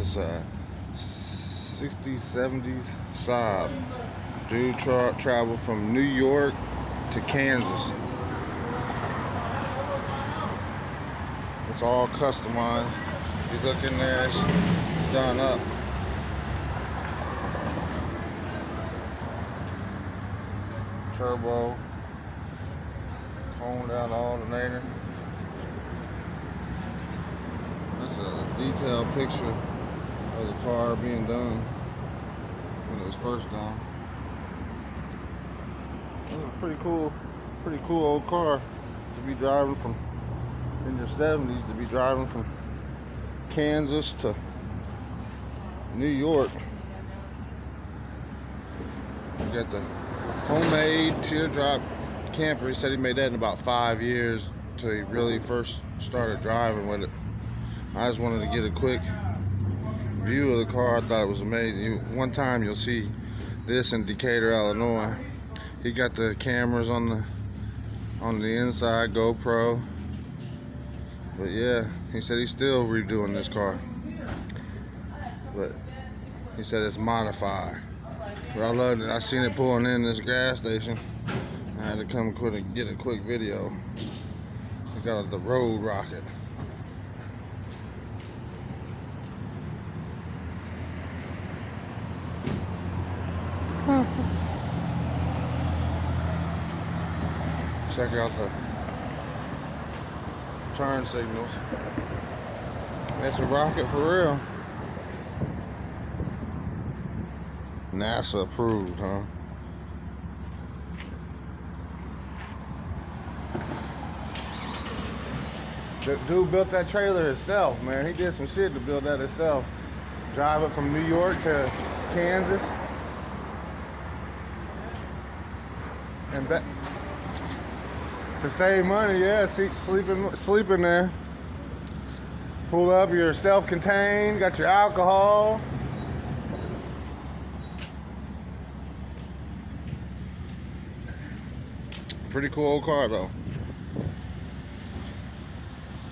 This is a 60s, 70s SAAB. Dude traveled from New York to Kansas. It's all customized. You look in there, it's done up. Turbo, combed out alternator. This is a detailed picture of the car being done when it was first done. It was a pretty cool old car to be driving from in your 70s, to be driving from Kansas to New York. You got the homemade teardrop camper. He said he made that in about 5 years until he really first started driving with it. I just wanted to get a quick view of the car. I thought it was amazing. One time you'll see this in Decatur, Illinois. He got the cameras on the inside, GoPro. But yeah, he said he's still redoing this car. But he said it's modified. But I loved it. I seen it pulling in this gas station. I had to come quick and get a quick video. He got the road rocket. Check out the turn signals. That's a rocket for real. NASA approved, huh? The dude built that trailer himself, man. He did some shit to build that himself. Drive it from New York to Kansas and back to save money. Yeah, sleeping there. Pull up, you're self-contained, got your alcohol. Pretty cool old car though.